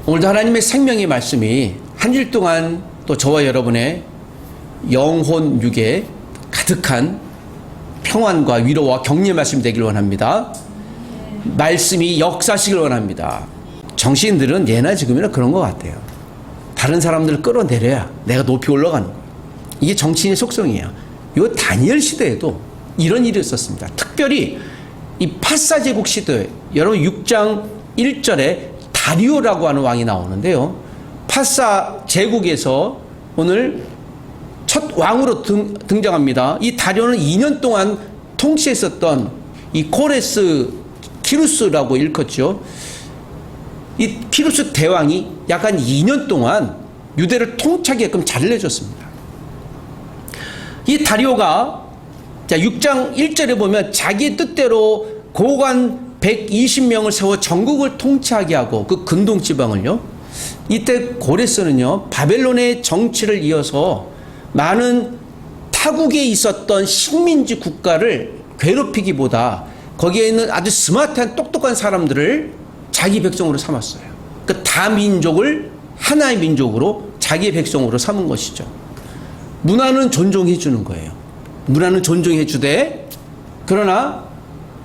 오늘도 하나님의 생명의 말씀이 한 주 동안 또 저와 여러분의 영혼 육에 가득한 평안과 위로와 격려의 말씀이 되길 원합니다. 말씀이 역사하시길 원합니다. 정치인들은 예나 지금이나 그런 것 같아요. 다른 사람들을 끌어내려야 내가 높이 올라가는 거예요. 이게 정치인의 속성이에요. 이 다니엘 시대에도 이런 일이 있었습니다. 특별히 이 파사 제국 시대, 여러분 6장 1절에 다리오라고 하는 왕이 나오는데요. 파사 제국에서 오늘 첫 왕으로 등장합니다. 이 다리오는 2년 동안 통치했었던 이 코레스 키루스라고 일컫죠. 이 키루스 대왕이 약 한 2년 동안 유대를 통치하게끔 자리를 내줬습니다. 이 다리오가 자 6장 1절에 보면 자기 뜻대로 고관 120명을 세워 전국을 통치하게 하고 그 근동 지방을요. 이때 고레스는요 바벨론의 정치를 이어서 많은 타국에 있었던 식민지 국가를 괴롭히기보다 거기에 있는 아주 스마트한 똑똑한 사람들을 자기 백성으로 삼았어요. 그 다민족을 하나의 민족으로 자기의 백성으로 삼은 것이죠. 문화는 존중해 주는 거예요. 문화는 존중해 주되 그러나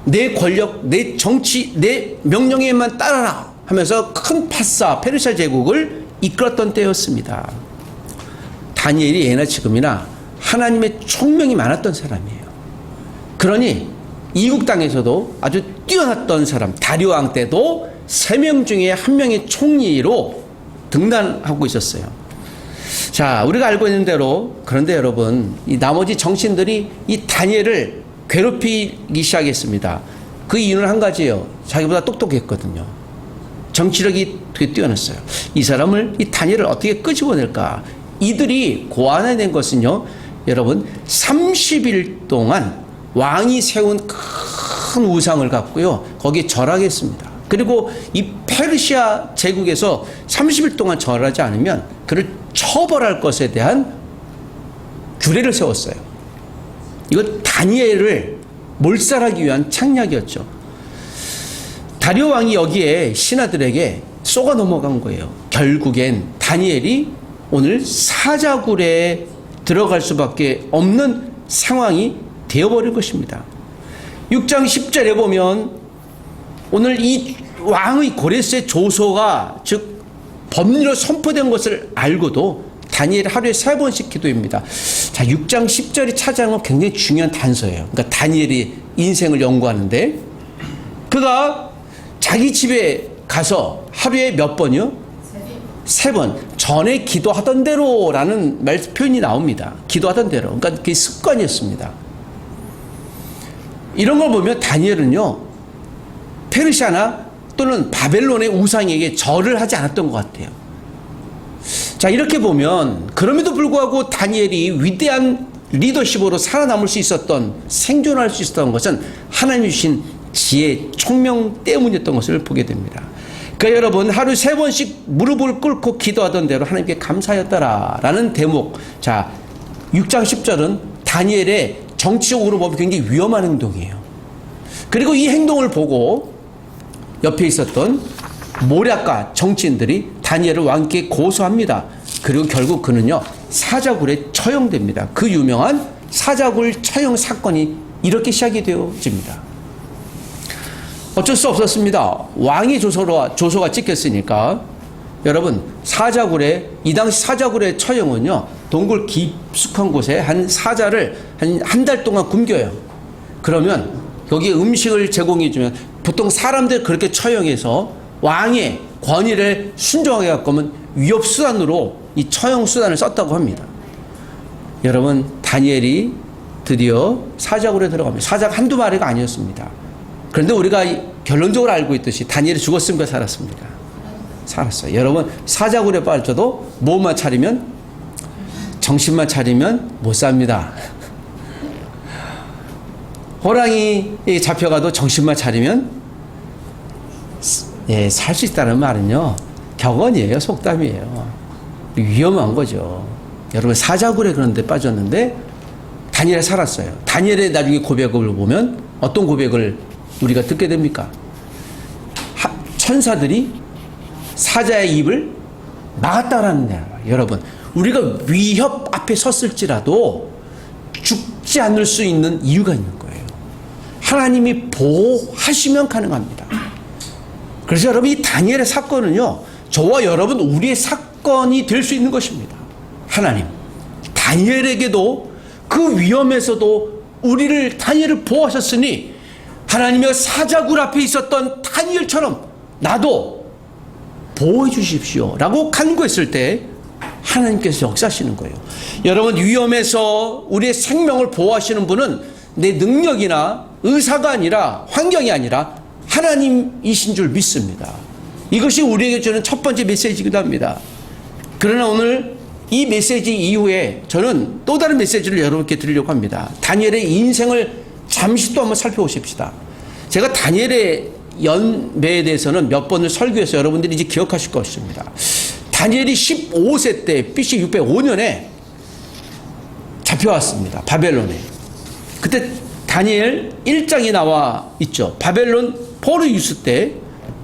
내 권력, 내 정치, 내 명령에만 따라라 하면서 큰 파사 페르시아 제국을 이끌었던 때였습니다. 다니엘이 예나 지금이나 하나님의 총명이 많았던 사람이에요. 그러니 이국 땅에서도 아주 뛰어났던 사람, 다리오 왕 때도 3명 중에 1명의 총리로 등단하고 있었어요. 자, 우리가 알고 있는 대로 그런데 여러분 이 나머지 정치인들이 이 다니엘을 괴롭히기 시작했습니다. 그 이유는 한 가지예요. 자기보다 똑똑했거든요. 정치력이 되게 뛰어났어요. 이 사람을 이 다니엘을 어떻게 끄집어낼까? 이들이 고안해낸 것은요. 여러분 30일 동안 왕이 세운 큰 우상을 갖고요. 거기에 절하겠습니다. 그리고 이 페르시아 제국에서 30일 동안 절하지 않으면 그를 처벌할 것에 대한 규례를 세웠어요. 이거 다니엘을 몰살하기 위한 창략이었죠. 다리오 왕이 여기에 신하들에게 쏘가 넘어간 거예요. 결국엔 다니엘이 오늘 사자굴에 들어갈 수밖에 없는 상황이 되어버릴 것입니다. 6장 10절에 보면 오늘 이 왕의 고레스의 조서가 즉 법리로 선포된 것을 알고도 다니엘이 하루에 3번씩 기도합니다. 자, 6장 10절이 차지하는 건 굉장히 중요한 단서예요. 그러니까 다니엘이 인생을 연구하는데 그가 자기 집에 가서 하루에 몇 번이요? 3번. 전에 기도하던 대로라는 표현이 나옵니다. 기도하던 대로. 그러니까 그게 습관이었습니다. 이런 걸 보면 다니엘은요, 페르시아나 또는 바벨론의 우상에게 절을 하지 않았던 것 같아요. 자, 이렇게 보면 그럼에도 불구하고 다니엘이 위대한 리더십으로 살아남을 수 있었던, 생존할 수 있었던 것은 하나님 주신 지혜, 총명 때문이었던 것을 보게 됩니다. 그러니까 여러분 하루 3번씩 무릎을 꿇고 기도하던 대로 하나님께 감사하였다라는 대목. 자, 6장 10절은 다니엘의 정치적으로 보면 굉장히 위험한 행동이에요. 그리고 이 행동을 보고 옆에 있었던 모략가 정치인들이 다니엘을 왕께 고소합니다. 그리고 결국 그는요 사자굴에 처형됩니다. 그 유명한 사자굴 처형 사건이 이렇게 시작이 되어집니다. 어쩔 수 없었습니다. 왕의 조서가 찍혔으니까. 여러분 사자굴에 이 당시 사자굴의 처형은요 동굴 깊숙한 곳에 한 사자를 한 달 동안 굶겨요. 그러면 여기에 음식을 제공해주면 보통 사람들 그렇게 처형해서 왕의 권위를 순종하게 갖고 하면 위협수단으로 이 처형수단을 썼다고 합니다. 여러분 다니엘이 드디어 사자굴에 들어갑니다. 사자가 한두 마리가 아니었습니다. 그런데 우리가 결론적으로 알고 있듯이 다니엘이 죽었습니까? 살았습니까? 살았어요. 여러분 사자굴에 빠져도 몸만 차리면 정신만 차리면 못 삽니다. 호랑이 잡혀가도 정신만 차리면 살 수 있다는 말은요 격언이에요. 속담이에요. 위험한 거죠. 여러분 사자굴에 그런 데 빠졌는데 다니엘이 살았어요. 다니엘의 나중에 고백을 보면 어떤 고백을 우리가 듣게 됩니까? 천사들이 사자의 입을 막았다라는 거예요. 여러분, 우리가 위협 앞에 섰을지라도 죽지 않을 수 있는 이유가 있는 거예요. 하나님이 보호하시면 가능합니다. 그래서 여러분, 이 다니엘의 사건은요, 저와 여러분 우리의 사건이 될 수 있는 것입니다. 하나님, 다니엘에게도 그 위험에서도 우리를, 다니엘을 보호하셨으니 하나님의 사자굴 앞에 있었던 다니엘처럼 나도 보호해 주십시오 라고 간구했을 때 하나님께서 역사하시는 거예요. 여러분, 위험에서 우리의 생명을 보호하시는 분은 내 능력이나 의사가 아니라, 환경이 아니라 하나님이신 줄 믿습니다. 이것이 우리에게 주는 첫 번째 메시지이기도 합니다. 그러나 오늘 이 메시지 이후에 저는 또 다른 메시지를 여러분께 드리려고 합니다. 다니엘의 인생을 잠시 또 한번 살펴보십시다. 제가 다니엘의 연배에 대해서는 몇 번을 설교해서 여러분들이 이제 기억하실 것입니다. 다니엘이 15세 때 BC 605년에 잡혀왔습니다. 바벨론에. 그때 다니엘 1장이 나와 있죠. 바벨론 포르유스 때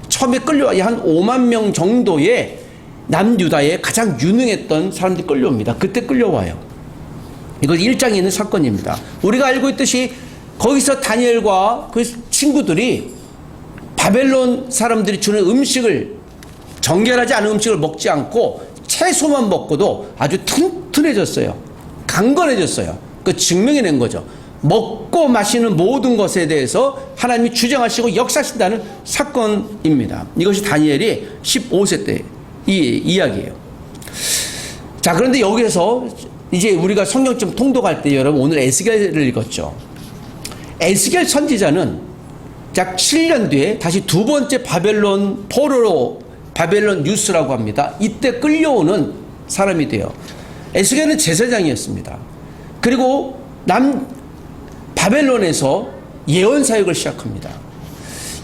처음에 끌려와 한 5만 명 정도의 남유다에 가장 유능했던 사람들이 끌려옵니다. 그때 끌려와요. 이건 1장에 있는 사건입니다. 우리가 알고 있듯이 거기서 다니엘과 그 친구들이 바벨론 사람들이 주는 음식을, 정결하지 않은 음식을 먹지 않고 채소만 먹고도 아주 튼튼해졌어요. 강건해졌어요. 그 증명해낸 거죠. 먹고 마시는 모든 것에 대해서 하나님이 주장하시고 역사하신다는 사건입니다. 이것이 다니엘이 15세 때 이 이야기예요. 자, 그런데 여기에서 이제 우리가 성경 좀 통독할 때 여러분 오늘 에스겔을 읽었죠. 에스겔 선지자는 약 7년 뒤에 다시 두 번째 바벨론 포로로, 바벨론 뉴스라고 합니다. 이때 끌려오는 사람이 돼요. 에스겔은 제사장이었습니다. 그리고 바벨론에서 예언 사역을 시작합니다.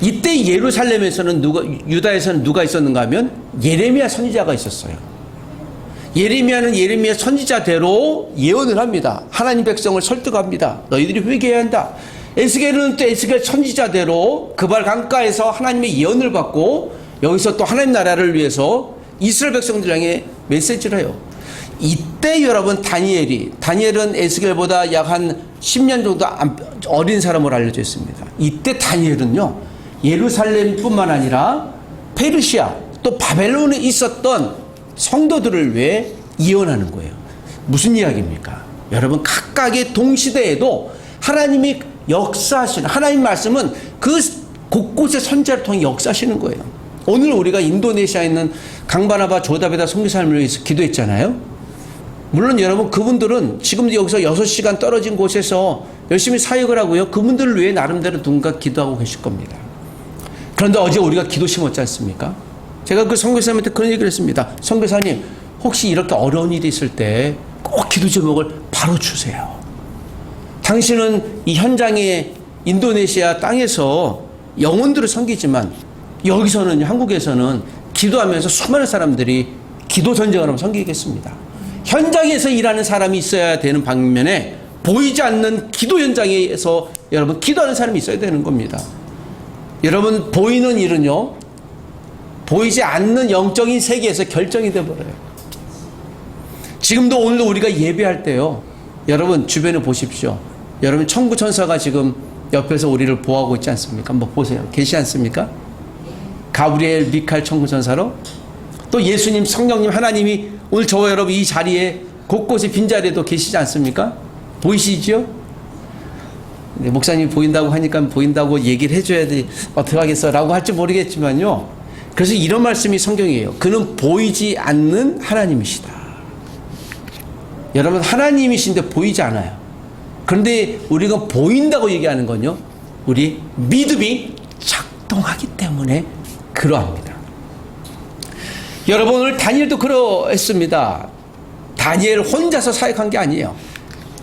이때 예루살렘에서는 유다에서는 누가 있었는가 하면 예레미야 선지자가 있었어요. 예레미야는 예레미야 선지자대로 예언을 합니다. 하나님 백성을 설득합니다. 너희들이 회개해야 한다. 에스겔은 또 에스겔 선지자대로 그발 강가에서 하나님의 예언을 받고 여기서 또 하나님 나라를 위해서 이스라엘 백성들 향해 메시지를 해요. 이때 여러분 다니엘은 에스겔보다 약 한 10년 정도 어린 사람으로 알려져 있습니다. 이때 다니엘은요, 예루살렘뿐만 아니라 페르시아 또 바벨론에 있었던 성도들을 위해 예언하는 거예요. 무슨 이야기입니까? 여러분, 각각의 동시대에도 하나님이 역사하시는, 하나님 말씀은 그 곳곳의 선지자를 통해 역사하시는 거예요. 오늘 우리가 인도네시아에 있는 강바나바 조다베다 선교사님을 위해서 기도했잖아요. 물론 여러분, 그분들은 지금도 여기서 6시간 떨어진 곳에서 열심히 사역을 하고요, 그분들을 위해 나름대로 누군가 기도하고 계실 겁니다. 그런데 어제 우리가 기도 심었지 않습니까? 제가 그 선교사님한테 그런 얘기를 했습니다. 선교사님, 혹시 이렇게 어려운 일이 있을 때 꼭 기도 제목을 바로 주세요. 당신은 이 현장의 인도네시아 땅에서 영혼들을 섬기지만 여기서는, 한국에서는 기도하면서 수많은 사람들이 기도 전쟁을 하면 섬기겠습니다. 현장에서 일하는 사람이 있어야 되는 반면에 보이지 않는 기도 현장에서 여러분 기도하는 사람이 있어야 되는 겁니다. 여러분, 보이는 일은요, 보이지 않는 영적인 세계에서 결정이 되어버려요. 지금도 오늘도 우리가 예배할 때요, 여러분 주변에 보십시오. 여러분, 천구 천사가 지금 옆에서 우리를 보호하고 있지 않습니까? 한번 보세요. 계시지 않습니까? 가브리엘, 미카엘 천구 천사로, 또 예수님, 성령님, 하나님이 오늘 저와 여러분 이 자리에 곳곳에 빈자리에도 계시지 않습니까? 보이시죠? 네, 목사님이 보인다고 하니까 보인다고 얘기를 해줘야 돼. 어떻게 하겠어? 라고 할지 모르겠지만요. 그래서 이런 말씀이 성경이에요. 그는 보이지 않는 하나님이시다. 여러분, 하나님이신데 보이지 않아요. 그런데 우리가 보인다고 얘기하는 건요, 우리 믿음이 작동하기 때문에 그러합니다. 여러분, 오늘 다니엘도 그러했습니다. 다니엘 혼자서 사역한 게 아니에요.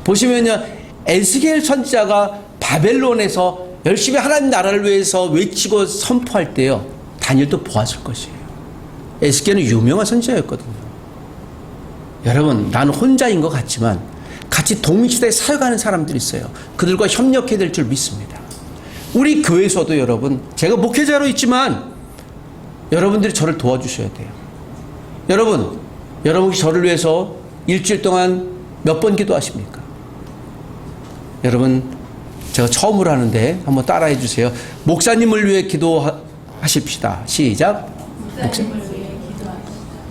보시면요, 에스겔 선지자가 바벨론에서 열심히 하나님 나라를 위해서 외치고 선포할 때요, 다니엘도 보았을 것이에요. 에스겔은 유명한 선지자였거든요. 여러분, 나는 혼자인 것 같지만 같이 동시대에 사역하는 사람들이 있어요. 그들과 협력해야 될 줄 믿습니다. 우리 교회에서도 여러분, 제가 목회자로 있지만 여러분들이 저를 도와주셔야 돼요. 여러분 혹시 저를 위해서 일주일 동안 몇 번 기도하십니까? 여러분, 제가 처음으로 하는데 한번 따라해 주세요. 목사님을 위해 기도하십시다. 시작. 목사님을 위해 기도합시다.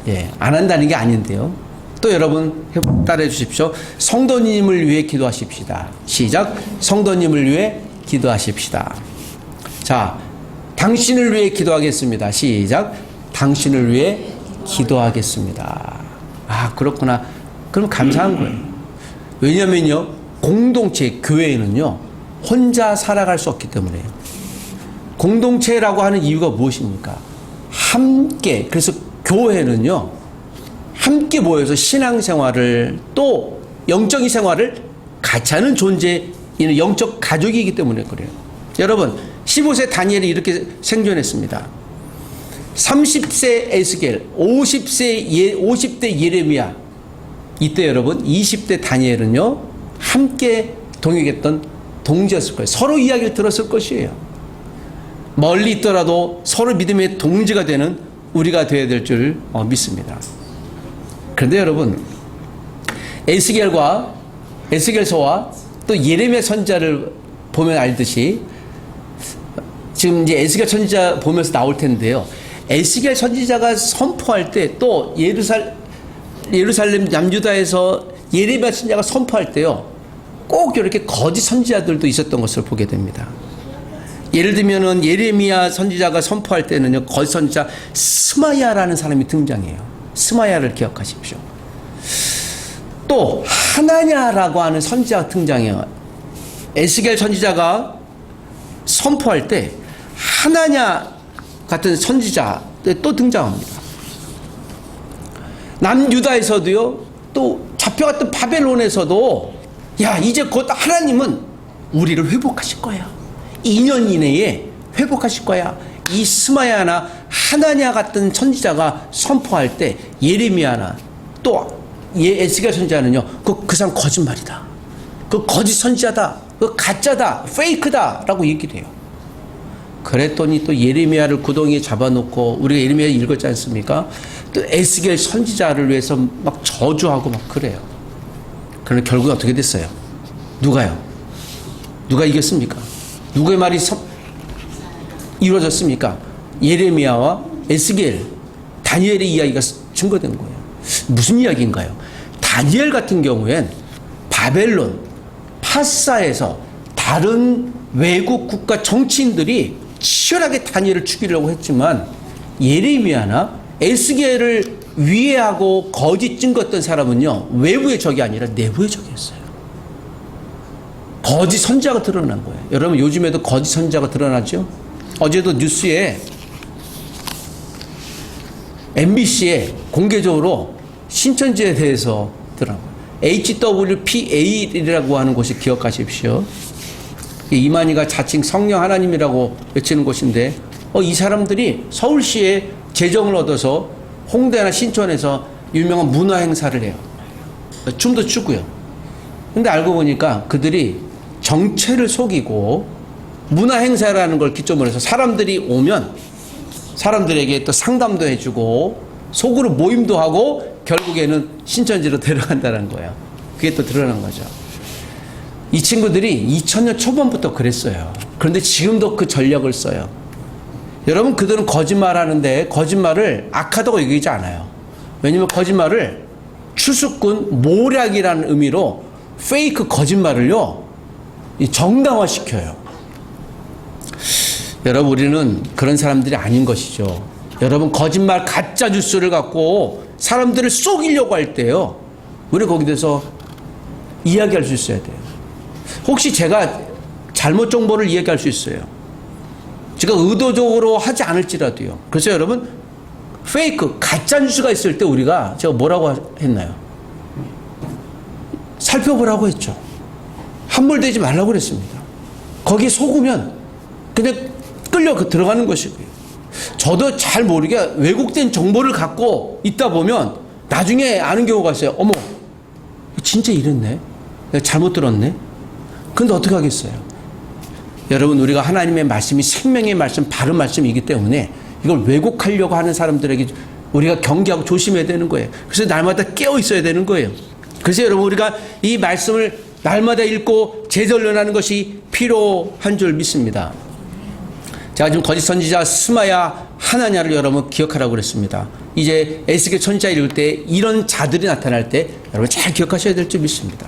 예, 안 한다는 게 아닌데요. 또 여러분 따라해 주십시오. 성도님을 위해 기도하십시다. 시작. 성도님을 위해 기도하십시다. 자, 당신을 위해 기도하겠습니다. 시작. 당신을 위해 기도하겠습니다. 아, 그렇구나. 그럼 감사한 거예요. 왜냐면요, 공동체, 교회에는요, 혼자 살아갈 수 없기 때문에요. 공동체라고 하는 이유가 무엇입니까? 함께, 그래서 교회는요, 함께 모여서 신앙생활을 또 영적인 생활을 같이 하는 존재인 영적 가족이기 때문에 그래요. 여러분, 15세 다니엘이 이렇게 생존했습니다. 30세 에스겔, 50대 예레미야, 이때 여러분 20대 다니엘은요 함께 동역했던 동지였을 거예요. 서로 이야기를 들었을 것이에요. 멀리 있더라도 서로 믿음의 동지가 되는 우리가 되어야 될 줄 믿습니다. 그런데 여러분, 에스겔서와 또 예레미야 선지자를 보면 알듯이, 지금 이제 에스겔 선지자 보면서 나올 텐데요. 에스겔 선지자가 선포할 때, 또 예루살렘 남유다에서 예레미야 선지자가 선포할 때요, 꼭 이렇게 거짓 선지자들도 있었던 것을 보게 됩니다. 예를 들면은 예레미야 선지자가 선포할 때는요, 거짓 선지자 스마야라는 사람이 등장해요. 스마야를 기억하십시오. 또 하나냐라고 하는 선지자가 등장해요. 에스겔 선지자가 선포할 때 하나냐 같은 선지자 또 등장합니다. 남유다에서도요, 또 잡혀갔던 바벨론에서도, 야, 이제 곧 하나님은 우리를 회복하실 거야. 2년 이내에 회복하실 거야. 이 스마야나 하나냐 같은 선지자가 선포할 때 예레미야나 또 에스겔 선지자는요, 그 사람 거짓말이다. 그 거짓 선지자다. 그 가짜다. 페이크다. 라고 얘기를 해요. 그랬더니 또 예레미야를 구덩이에 잡아놓고, 우리가 예레미야 읽었지 않습니까? 또 에스겔 선지자를 위해서 막 저주하고 막 그래요. 그런데 결국 어떻게 됐어요? 누가요? 누가 이겼습니까? 누구의 말이 이루어졌습니까? 예레미야와 에스겔, 다니엘의 이야기가 증거된 거예요. 무슨 이야기인가요? 다니엘 같은 경우엔 바벨론, 파사에서 다른 외국 국가 정치인들이 치열하게 다니엘을 죽이려고 했지만, 예레미야나 에스겔을 위해하고 거짓 증거했던 사람은요, 외부의 적이 아니라 내부의 적이었어요. 거짓 선지자가 드러난 거예요. 여러분, 요즘에도 거짓 선지자가 드러나죠? 어제도 뉴스에, MBC에 공개적으로 신천지에 대해서 드러난 거예요. HWPA라고 하는 곳이 기억하십시오. 이만희가 자칭 성령 하나님이라고 외치는 곳인데, 이 사람들이 서울시에 재정을 얻어서 홍대나 신촌에서 유명한 문화 행사를 해요. 춤도 추고요. 근데 알고 보니까 그들이 정체를 속이고 문화 행사라는 걸 기점으로 해서 사람들이 오면 사람들에게 또 상담도 해주고 속으로 모임도 하고 결국에는 신천지로 데려간다는 거예요. 그게 또 드러난 거죠. 이 친구들이 2000년 초반부터 그랬어요. 그런데 지금도 그 전략을 써요. 여러분, 그들은 거짓말 하는데 거짓말을 악하다고 얘기하지 않아요. 왜냐면 거짓말을 추수꾼, 모략이라는 의미로 페이크 거짓말을요, 정당화시켜요. 여러분, 우리는 그런 사람들이 아닌 것이죠. 여러분, 거짓말 가짜 뉴스를 갖고 사람들을 속이려고 할 때요, 우리 거기 대해서 이야기할 수 있어야 돼요. 혹시 제가 잘못 정보를 이야기할 수 있어요. 제가 의도적으로 하지 않을지라도요. 그래서 여러분, 페이크, 가짜 뉴스가 있을 때 우리가 제가 뭐라고 했나요? 살펴보라고 했죠. 함몰되지 말라고 그랬습니다. 거기에 속으면 그냥 끌려 들어가는 것이고요. 저도 잘 모르게 왜곡된 정보를 갖고 있다 보면 나중에 아는 경우가 있어요. 어머, 진짜 이랬네. 내가 잘못 들었네. 근데 어떻게 하겠어요? 여러분, 우리가 하나님의 말씀이 생명의 말씀, 바른 말씀이기 때문에 이걸 왜곡하려고 하는 사람들에게 우리가 경계하고 조심해야 되는 거예요. 그래서 날마다 깨어 있어야 되는 거예요. 그래서 여러분 우리가 이 말씀을 날마다 읽고 재전론하는 것이 필요한 줄 믿습니다. 제가 지금 거짓 선지자 스마야 하나냐를 여러분 기억하라고 그랬습니다. 이제 에스겔 선지자 읽을 때 이런 자들이 나타날 때 여러분 잘 기억하셔야 될 줄 믿습니다.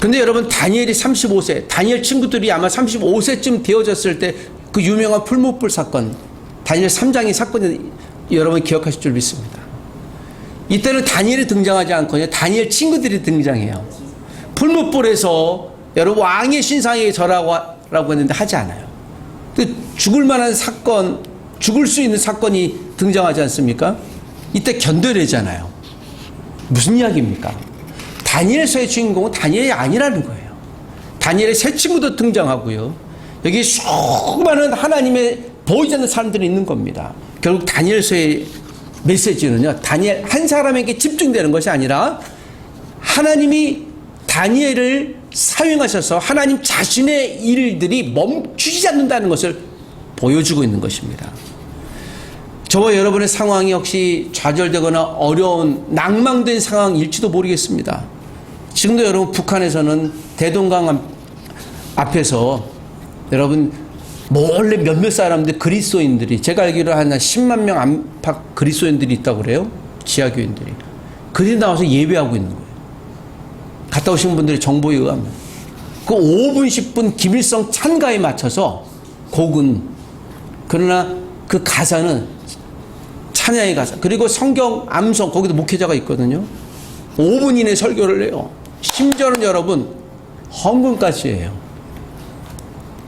근데 여러분 다니엘이 35세, 다니엘 친구들이 아마 35세쯤 되어졌을 때 그 유명한 풀무불 사건, 다니엘 3장의 사건이 여러분 기억하실 줄 믿습니다. 이때는 다니엘이 등장하지 않거든요. 다니엘 친구들이 등장해요. 풀무불에서 여러분 왕의 신상에 절하라고 했는데 하지 않아요. 죽을 만한 사건, 죽을 수 있는 사건이 등장하지 않습니까? 이때 견뎌내잖아요. 무슨 이야기입니까? 다니엘서의 주인공은 다니엘이 아니라는 거예요. 다니엘의 새 친구도 등장하고요. 여기 수많은 하나님의 보이지 않는 사람들이 있는 겁니다. 결국 다니엘서의 메시지는요, 다니엘 한 사람에게 집중되는 것이 아니라 하나님이 다니엘을 사용하셔서 하나님 자신의 일들이 멈추지 않는다는 것을 보여주고 있는 것입니다. 저와 여러분의 상황이 혹시 좌절되거나 어려운 낭망된 상황일지도 모르겠습니다. 지금도 여러분 북한에서는 대동강 앞에서 여러분 몰래 몇몇 사람들 그리스도인들이 제가 알기로 한 10만 명 안팎 그리스도인들이 있다고 그래요. 지하교인들이. 그들이 나와서 예배하고 있는 거예요. 갔다 오신 분들의 정보에 의하면 그 5분 10분 김일성 찬가에 맞춰서 곡은, 그러나 그 가사는 찬양의 가사, 그리고 성경 암송, 거기도 목회자가 있거든요. 5분 이내 설교를 해요. 심지어는 여러분 헌금까지 해요.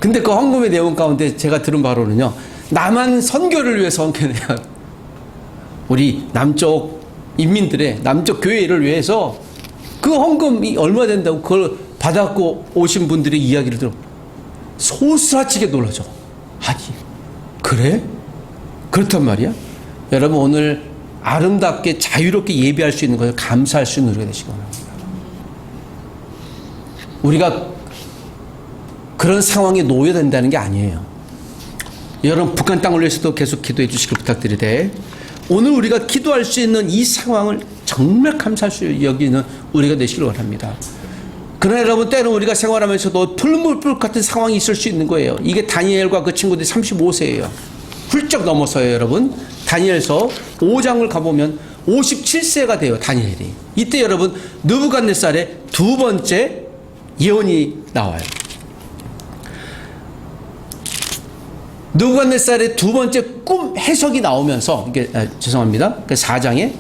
근데 그 헌금의 내용 가운데 제가 들은 바로는요, 남한 선교를 위해서 헌금해요. 우리 남쪽 인민들의 남쪽 교회를 위해서 그 헌금이 얼마 된다고 그걸 받았고 오신 분들의 이야기를 들어 소스라치게 놀라죠. 아니 그래? 그렇단 말이야? 여러분 오늘 아름답게 자유롭게 예배할 수 있는 것을 감사할 수 있는 우리가 되시기 바랍니다. 우리가 그런 상황에 놓여야 된다는 게 아니에요. 여러분 북한 땅을 위해서도 계속 기도해 주시길 부탁드리되, 오늘 우리가 기도할 수 있는 이 상황을 정말 감사할 수 여기는 우리가 되시길 원합니다. 그러나 여러분 때는 우리가 생활하면서도 풀무불 같은 상황이 있을 수 있는 거예요. 이게 다니엘과 그 친구들이 35세예요. 훌쩍 넘어서요. 여러분 다니엘서 5장을 가보면 57세가 돼요. 다니엘이. 이때 여러분 느부갓네살의 두 번째 예언이 나와요. 느부갓네살의 두 번째 꿈 해석이 나오면서, 이게 죄송합니다. 그 4장에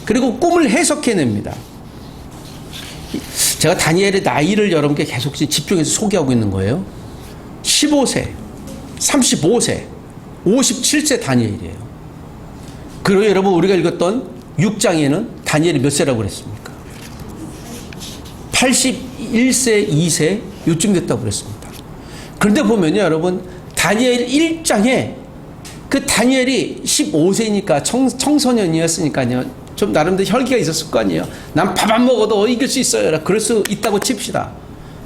그리고 꿈을 해석해냅니다. 제가 다니엘의 나이를 여러분께 계속 집중해서 소개하고 있는 거예요. 15세, 35세, 57세 다니엘이에요. 그리고 여러분 우리가 읽었던 6장에는 다니엘이 몇 세라고 그랬습니까? 81세, 2세 요쯤 됐다고 그랬습니다. 그런데 보면요 여러분, 다니엘 1장에 그 다니엘이 15세니까 청소년이었으니까요, 좀 나름대로 혈기가 있었을 거 아니에요. 난 밥 안 먹어도 이길 수 있어요. 그럴 수 있다고 칩시다.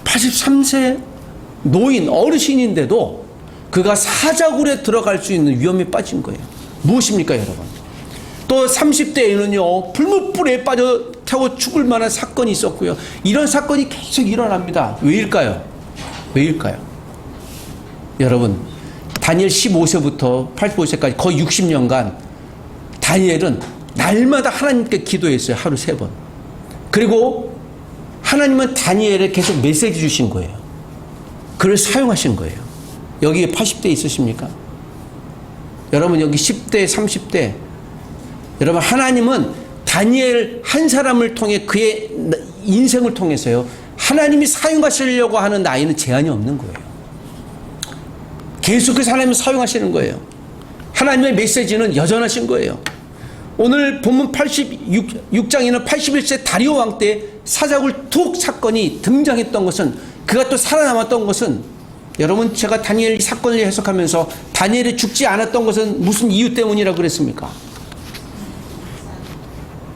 83세 노인 어르신인데도 그가 사자굴에 들어갈 수 있는 위험에 빠진 거예요. 무엇입니까 여러분? 또 30대에는요 풀무불에 빠져 타고 죽을 만한 사건이 있었고요. 이런 사건이 계속 일어납니다. 왜일까요? 여러분 다니엘 15세부터 85세까지 거의 60년간 다니엘은 날마다 하나님께 기도했어요. 하루 3번. 그리고 하나님은 다니엘에 계속 메시지 주신 거예요. 그를 사용하신 거예요. 여기 80대 있으십니까? 여러분 여기 10대 30대, 여러분 하나님은 다니엘 한 사람을 통해 그의 인생을 통해서요 하나님이 사용하시려고 하는 나이는 제한이 없는 거예요. 계속해서 하나님을 사용하시는 거예요. 하나님의 메시지는 여전하신 거예요. 오늘 본문 86장에는 81세 다리오 왕 때 사자굴 투옥 사건이 등장했던 것은, 그가 또 살아남았던 것은, 여러분 제가 다니엘 사건을 해석하면서 다니엘이 죽지 않았던 것은 무슨 이유 때문이라고 그랬습니까?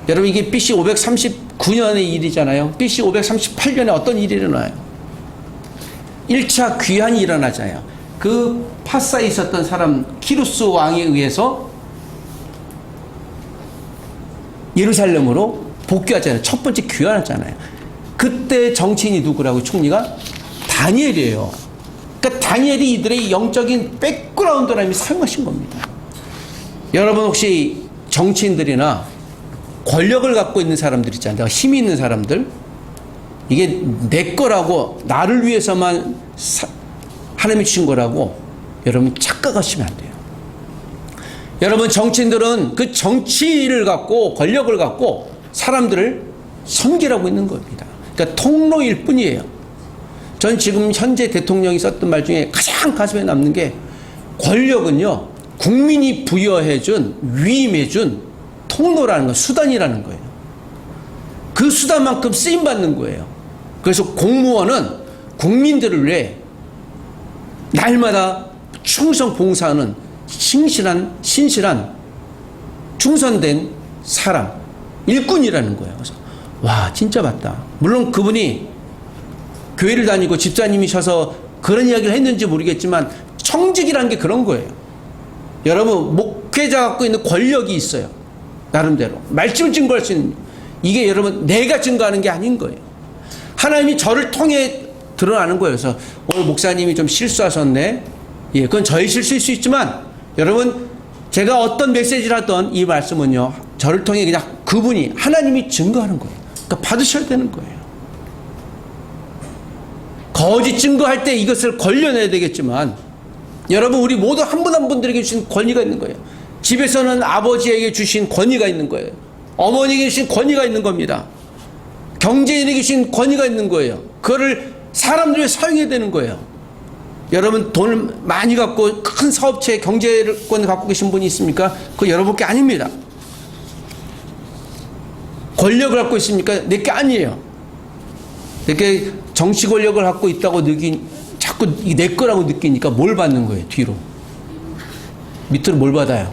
여러분 이게 BC 539년의 일이잖아요. BC 538년에 어떤 일이 일어나요? 1차 귀환이 일어나잖아요. 그 파사에 있었던 사람 키루스 왕에 의해서 예루살렘으로 복귀하잖아요. 첫 번째 귀환하잖아요. 그때 정치인이 누구라고? 총리가 다니엘이에요. 그러니까 다니엘이 이들의 영적인 백그라운드를 이미 사용하신 겁니다. 여러분 혹시 정치인들이나 권력을 갖고 있는 사람들 있잖아요. 힘이 있는 사람들. 이게 내 거라고, 나를 위해서만 하나님이 주신 거라고 여러분 착각하시면 안 돼요. 여러분 정치인들은 그 정치를 갖고 권력을 갖고 사람들을 섬기라고 있는 겁니다. 그러니까 통로일 뿐이에요. 전 지금 현재 대통령이 썼던 말 중에 가장 가슴에 남는 게 권력은요, 국민이 부여해준, 위임해준 통로라는 거, 수단이라는 거예요. 그 수단만큼 쓰임받는 거예요. 그래서 공무원은 국민들을 위해 날마다 충성 봉사하는 신실한 충성된 사람, 일꾼이라는 거예요. 그래서 와, 진짜 맞다. 물론 그분이 교회를 다니고 집사님이셔서 그런 이야기를 했는지 모르겠지만 청직이라는 게 그런 거예요. 여러분 목회자 갖고 있는 권력이 있어요. 나름대로 말씀을 증거할 수 있는, 이게 여러분 내가 증거하는 게 아닌 거예요. 하나님이 저를 통해 드러나는 거예요. 그래서 오늘 목사님이 좀 실수하셨네. 예, 그건 저의 실수일 수 있지만 여러분 제가 어떤 메시지를 하던 이 말씀은요, 저를 통해 그냥 그분이 하나님이 증거하는 거예요. 그러니까 받으셔야 되는 거예요. 거짓 증거할 때 이것을 걸려내야 되겠지만 여러분 우리 모두 한 분 한 분들에게 주신 권위가 있는 거예요. 집에서는 아버지에게 주신 권위가 있는 거예요. 어머니에게 주신 권위가 있는 겁니다. 경제인에게 주신 권위가 있는 거예요. 그거를 사람들이 사용해야 되는 거예요. 여러분 돈을 많이 갖고 큰 사업체 경제권을 갖고 계신 분이 있습니까? 그거 여러분 게 아닙니다. 권력을 갖고 있습니까? 내 게 아니에요. 이렇게 정치 권력을 갖고 있다고 자꾸 이게 내 거라고 느끼니까 뭘 받는 거예요, 뒤로. 밑으로 뭘 받아요?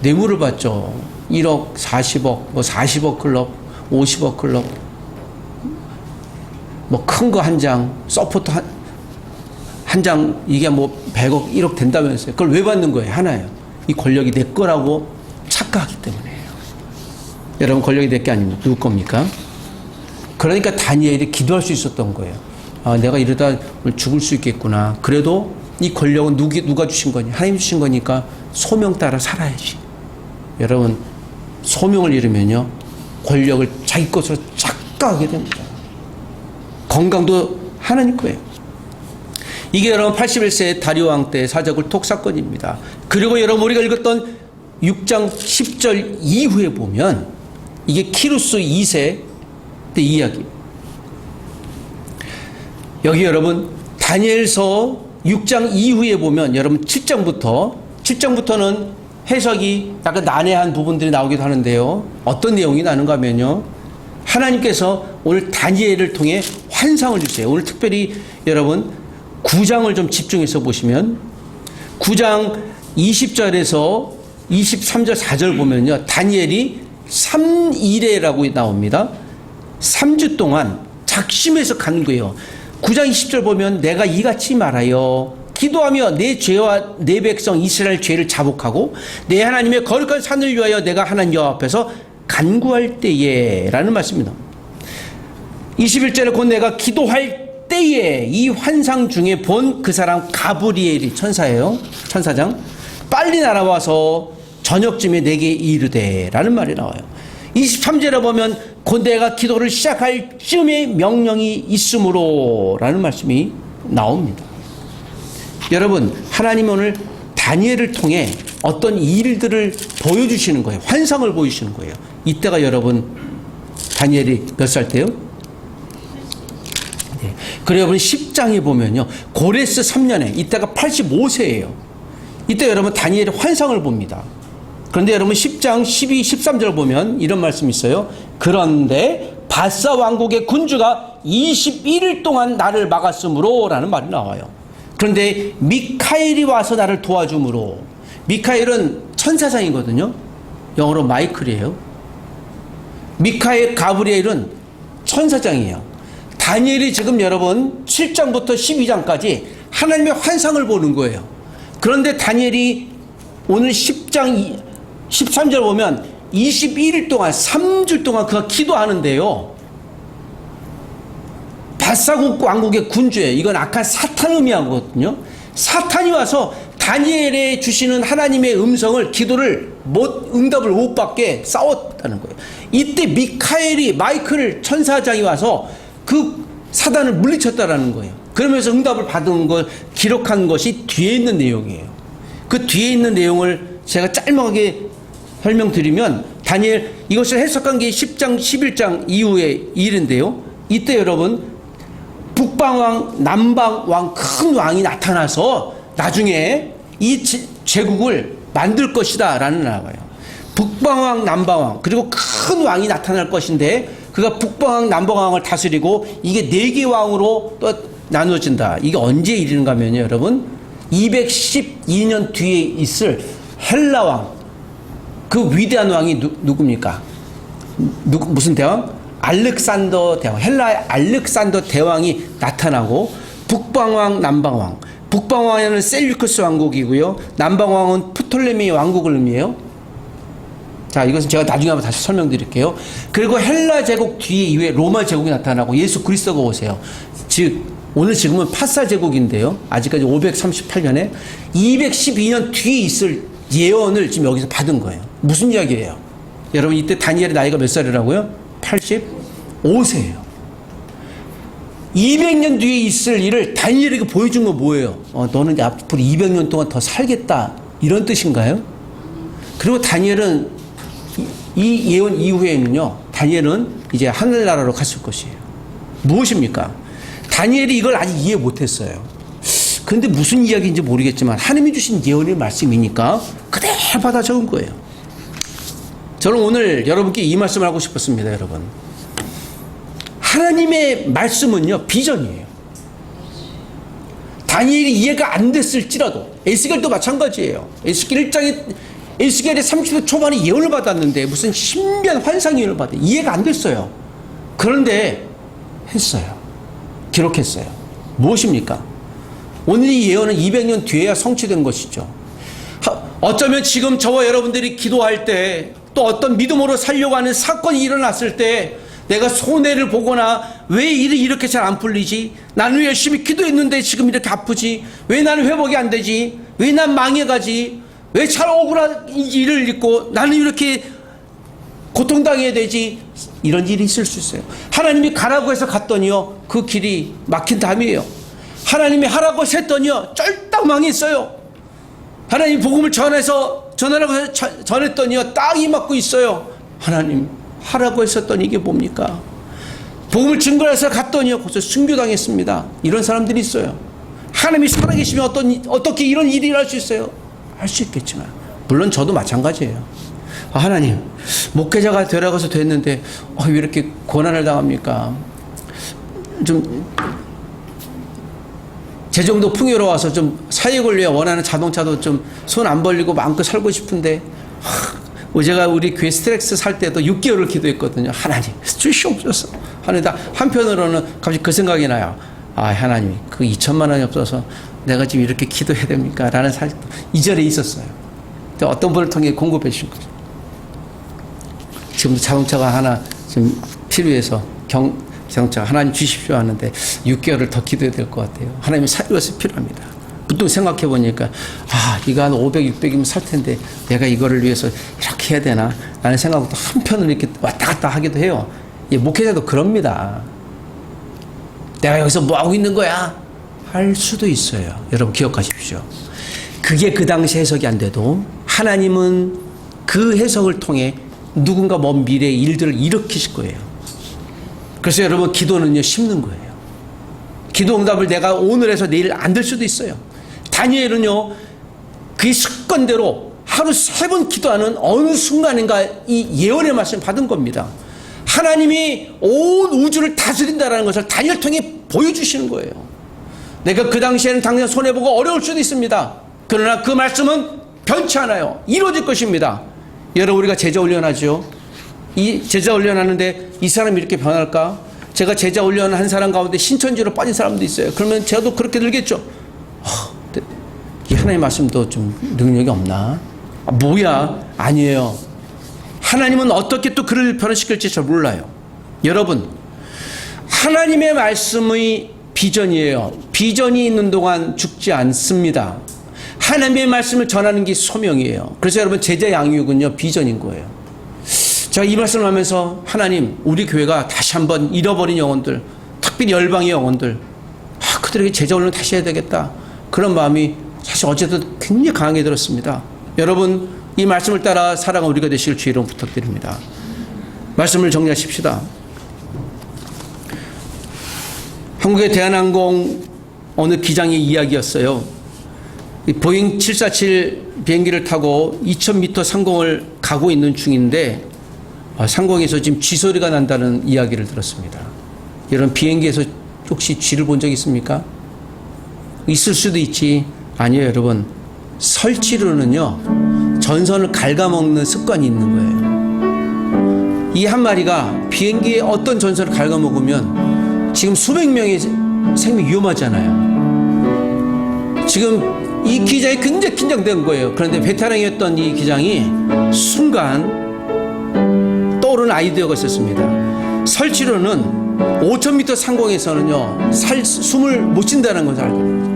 뇌물을 받죠. 1억, 40억, 뭐 40억 클럽, 50억 클럽, 뭐 큰 거 한 장, 서포터 한 장, 이게 뭐 100억, 1억 된다면서요. 그걸 왜 받는 거예요? 하나예요. 이 권력이 내 거라고 착각하기 때문에요. 여러분 권력이 내 게 아닙니다. 누구 겁니까? 그러니까 다니엘이 기도할 수 있었던 거예요. 아, 내가 이러다 죽을 수 있겠구나. 그래도 이 권력은 누가 주신 거니? 하나님 주신 거니까 소명 따라 살아야지. 여러분 소명을 잃으면요, 권력을 자기 것으로 착각하게 됩니다. 건강도 하나님 거예요. 이게 여러분 81세 다리오 왕 때 사자굴톡 사건입니다. 그리고 여러분 우리가 읽었던 6장 10절 이후에 보면 이게 키루스 2세 때 이야기. 여기 여러분 다니엘서 6장 이후에 보면 여러분 7장부터는 해석이 약간 난해한 부분들이 나오기도 하는데요. 어떤 내용이 나는가 하면요, 하나님께서 오늘 다니엘을 통해 환상을 주세요. 오늘 특별히 여러분 9장을 좀 집중해서 보시면 9장 20절에서 23절 4절 보면요, 다니엘이 3일에라고 나옵니다. 3주 동안 작심해서 간 거예요. 9장 20절 보면 내가 이같이 말하여 기도하며 내 죄와 내 백성 이스라엘 죄를 자복하고 내 하나님의 거룩한 산을 위하여 내가 하나님 여호와 앞에서 간구할 때에 라는 말씀입니다. 21절에 곧 내가 기도할 때에 이 환상 중에 본 그 사람 가브리엘이 천사예요. 천사장. 빨리 날아와서 저녁쯤에 내게 이르되 라는 말이 나와요. 23절에 보면 곧 내가 기도를 시작할 쯤에 명령이 있으므로 라는 말씀이 나옵니다. 여러분 하나님은 오늘 다니엘을 통해 어떤 일들을 보여주시는 거예요. 환상을 보여주시는 거예요. 이때가 여러분 다니엘이 몇 살 때요? 네. 그리고 여러분 10장에 보면요, 고레스 3년에 이때가 85세예요. 이때 여러분 다니엘이 환상을 봅니다. 그런데 여러분 10장 12, 13절 보면 이런 말씀이 있어요. 그런데 바사 왕국의 군주가 21일 동안 나를 막았으므로 라는 말이 나와요. 그런데 미카엘이 와서 나를 도와주므로. 미카엘은 천사장이거든요. 영어로 마이클이에요. 미카엘, 가브리엘은 천사장이에요. 다니엘이 지금 여러분 7장부터 12장까지 하나님의 환상을 보는 거예요. 그런데 다니엘이 오늘 10장 13절 보면 21일 동안 3주 동안 그가 기도하는데요. 바사국 왕국의 군주예요. 이건 악한 사탄 의미하거든요. 사탄이 와서 다니엘에 주시는 하나님의 음성을 기도를 응답을 못 받게 싸웠다는 거예요. 이때 마이클 천사장이 와서 그 사단을 물리쳤다라는 거예요. 그러면서 응답을 받은 걸 기록한 것이 뒤에 있는 내용이에요. 그 뒤에 있는 내용을 제가 짤막하게 설명드리면 다니엘 이것을 해석한 게 10장 11장 이후의 일인데요. 이때 여러분 북방왕 남방왕 큰 왕이 나타나서 나중에 이 제국을 만들 것이다 라는 나라예요. 북방왕 남방왕 그리고 큰 왕이 나타날 것인데 그가 북방왕 남방왕을 다스리고 이게 4개 왕으로 또 나누어진다. 이게 언제 일인가 하면요 여러분 212년 뒤에 있을 헬라왕 그 위대한 왕이 누굽니까? 무슨 대왕? 알렉산더 대왕, 헬라의 알렉산더 대왕이 나타나고 북방왕, 남방왕. 북방왕은 셀류크스 왕국이고요. 남방왕은 프톨레미 왕국을 의미해요. 자, 이것은 제가 나중에 한번 다시 설명드릴게요. 그리고 헬라 제국 뒤에 이후에 로마 제국이 나타나고 예수 그리스도가 오세요. 즉 오늘 지금은 파사 제국인데요. 아직까지 538년에 212년 뒤에 있을 예언을 지금 여기서 받은 거예요. 무슨 이야기예요? 여러분 이때 다니엘의 나이가 몇 살이라고요? 85세예요. 200년 뒤에 있을 일을 다니엘에게 보여준 건 뭐예요? 너는 앞으로 200년 동안 더 살겠다 이런 뜻인가요? 그리고 다니엘은 이 예언 이후에는요 다니엘은 이제 하늘나라로 갔을 것이에요. 무엇입니까? 다니엘이 이걸 아직 이해 못했어요. 그런데 무슨 이야기인지 모르겠지만 하나님이 주신 예언의 말씀이니까 그대로 받아 적은 거예요. 저는 오늘 여러분께 이 말씀을 하고 싶었습니다. 여러분 하나님의 말씀은요 비전이에요. 다니엘이 이해가 안 됐을지라도 에스겔도 마찬가지예요. 에스겔 1장에 에스겔의 30대 초반에 예언을 받았는데 무슨 신비한 환상 예언을 받았어요. 이해가 안 됐어요. 그런데 했어요. 기록했어요. 무엇입니까? 오늘 이 예언은 200년 뒤에야 성취된 것이죠. 어쩌면 지금 저와 여러분들이 기도할 때 또 어떤 믿음으로 살려고 하는 사건이 일어났을 때 내가 손해를 보거나 왜 일이 이렇게 잘 안 풀리지? 나는 열심히 기도했는데 지금 이렇게 아프지? 왜 나는 회복이 안 되지? 왜 난 망해가지? 왜 잘 억울한 일을 잊고 나는 이렇게 고통당해야 되지? 이런 일이 있을 수 있어요. 하나님이 가라고 해서 갔더니요 그 길이 막힌 담이에요. 하나님이 하라고 했더니요 쫄딱 망했어요. 하나님 복음을 전하라고 해서 전했더니요 땅이 막고 있어요. 하나님 하라고 했었더니 이게 뭡니까? 복음을 증거해서 갔더니요 벌써 순교당했습니다. 이런 사람들이 있어요. 하나님이 살아계시면 어떻게 이런 일이 일어날 수 있어요? 할 수 있겠지만 물론 저도 마찬가지예요. 하나님 목회자가 되라고 해서 됐는데 왜 이렇게 고난을 당합니까? 좀 재정도 풍요로워서 좀 사익을 위해 원하는 자동차도 좀 손 안 벌리고 마음껏 살고 싶은데 제가 우리 교회 스트렉스 살 때도 6개월을 기도했거든요. 하나님 주시옵소서. 하는데 한편으로는 갑자기 그 생각이 나요. 하나님 그 2천만 원이 없어서 내가 지금 이렇게 기도해야 됩니까? 라는 사실도 이전에 있었어요. 어떤 분을 통해 공급해 주신 거죠. 지금도 자동차가 하나 좀 필요해서 자동차가 하나님 주십시오 하는데 6개월을 더 기도해야 될 것 같아요. 하나님이 이것이 필요합니다. 또 생각해 보니까 이거 한 500, 600이면 살 텐데 내가 이거를 위해서 이렇게 해야 되나 라는 생각도 한편으로 이렇게 왔다 갔다 하기도 해요. 목회자도 그럽니다. 내가 여기서 뭐 하고 있는 거야? 할 수도 있어요. 여러분 기억하십시오. 그게 그 당시 해석이 안 돼도 하나님은 그 해석을 통해 누군가 먼 미래의 일들을 일으키실 거예요. 그래서 여러분 기도는요 심는 거예요. 기도 응답을 내가 오늘 해서 내일 안 될 수도 있어요. 다니엘은요 그 습관대로 하루 3번 기도하는 어느 순간인가 이 예언의 말씀을 받은 겁니다. 하나님이 온 우주를 다스린다는 것을 다니엘 통해 보여주시는 거예요. 내가 그 당시에는 당장 손해보고 어려울 수도 있습니다. 그러나 그 말씀은 변치 않아요. 이루어질 것입니다. 여러분 우리가 제자 훈련하죠. 이 제자 훈련하는데 이 사람이 이렇게 변할까? 제가 제자 훈련한 사람 가운데 신천지로 빠진 사람도 있어요. 그러면 저도 그렇게 들겠죠. 이 하나님의 말씀도 좀 능력이 없나? 뭐야? 아니에요. 하나님은 어떻게 또 그를 변화시킬지 잘 몰라요. 여러분, 하나님의 말씀의 비전이에요. 비전이 있는 동안 죽지 않습니다. 하나님의 말씀을 전하는 게 소명이에요. 그래서 여러분, 제자 양육은요, 비전인 거예요. 제가 이 말씀을 하면서 하나님, 우리 교회가 다시 한번 잃어버린 영혼들, 특별히 열방의 영혼들, 그들에게 제자 훈련을 다시 해야 되겠다. 그런 마음이 사실 어제도 굉장히 강하게 들었습니다. 여러분, 이 말씀을 따라 살아가는 우리가 되시길 주의 이름 부탁드립니다. 말씀을 정리하십시다. 한국의 대한항공 어느 기장의 이야기였어요. 보잉 747 비행기를 타고 2000m 상공을 가고 있는 중인데 상공에서 지금 쥐소리가 난다는 이야기를 들었습니다. 여러분, 비행기에서 혹시 쥐를 본 적 있습니까? 있을 수도 있지. 아니에요, 여러분. 설치류는요, 전선을 갉아먹는 습관이 있는 거예요. 이 한 마리가 비행기의 어떤 전선을 갉아먹으면 지금 수백 명의 생명이 위험하잖아요. 지금 이 기장이 굉장히 긴장된 거예요. 그런데 베테랑이었던 이 기장이 순간 떠오른 아이디어가 있었습니다. 설치류는 5000m 상공에서는요, 숨을 못 쉰다는 것을 알고 있는 거죠.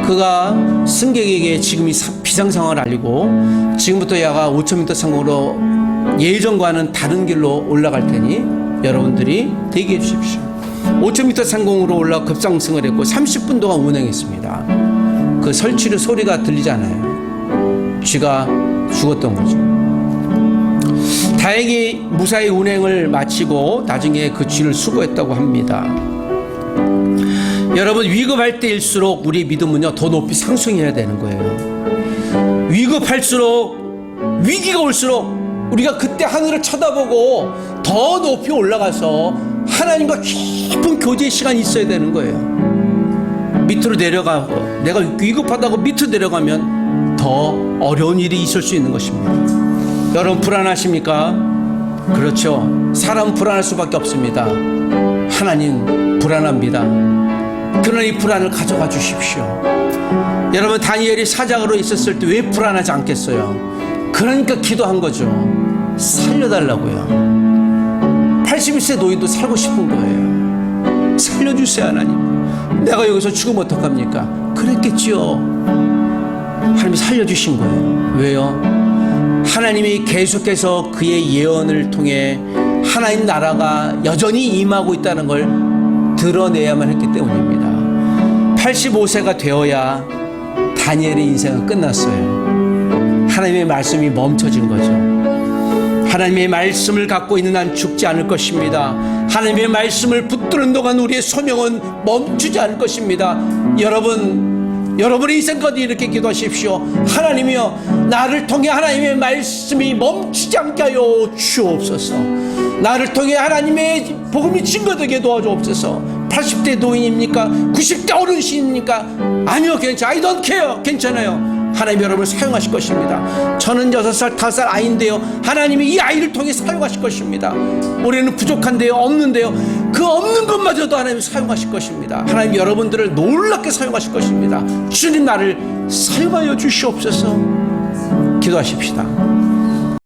그가 승객에게 지금 이 비상상황을 알리고 지금부터 야가 5000m 상공으로 예전과는 다른 길로 올라갈 테니 여러분들이 대기해 주십시오. 5000m 상공으로 올라 급상승을 했고 30분 동안 운행했습니다. 그 설치류 소리가 들리잖아요. 쥐가 죽었던 거죠. 다행히 무사히 운행을 마치고 나중에 그 쥐를 수거했다고 합니다. 여러분, 위급할 때일수록 우리의 믿음은요, 더 높이 상승해야 되는 거예요. 위급할수록, 위기가 올수록 우리가 그때 하늘을 쳐다보고 더 높이 올라가서 하나님과 깊은 교제의 시간이 있어야 되는 거예요. 밑으로 내려가고, 내가 위급하다고 밑으로 내려가면 더 어려운 일이 있을 수 있는 것입니다. 여러분, 불안하십니까? 그렇죠. 사람은 불안할 수밖에 없습니다. 하나님 불안합니다. 그러나 이 불안을 가져가 주십시오. 여러분, 다니엘이 사장으로 있었을 때 왜 불안하지 않겠어요? 그러니까 기도한 거죠. 살려달라고요. 81세 노인도 살고 싶은 거예요. 살려주세요, 하나님. 내가 여기서 죽으면 어떡합니까? 그랬겠지요. 하나님이 살려주신 거예요. 왜요? 하나님이 계속해서 그의 예언을 통해 하나님 나라가 여전히 임하고 있다는 걸 드러내야만 했기 때문입니다. 85세가 되어야 다니엘의 인생은 끝났어요. 하나님의 말씀이 멈춰진 거죠. 하나님의 말씀을 갖고 있는 한 죽지 않을 것입니다. 하나님의 말씀을 붙드는 동안 우리의 소명은 멈추지 않을 것입니다. 여러분의 인생까지 이렇게 기도하십시오. 하나님이여, 나를 통해 하나님의 말씀이 멈추지 않게 하여 주옵소서. 나를 통해 하나님의 복음이 증거되게 도와주옵소서. 80대 노인입니까? 90대 어르신입니까? 아니요, 괜찮아요. I don't care. 괜찮아요. 하나님 여러분을 사용하실 것입니다. 저는 6살, 5살 아이인데요, 하나님이 이 아이를 통해 사용하실 것입니다. 우리는 부족한데요, 없는데요, 그 없는 것마저도 하나님이 사용하실 것입니다. 하나님 여러분들을 놀랍게 사용하실 것입니다. 주님, 나를 사용하여 주시옵소서. 기도하십시다.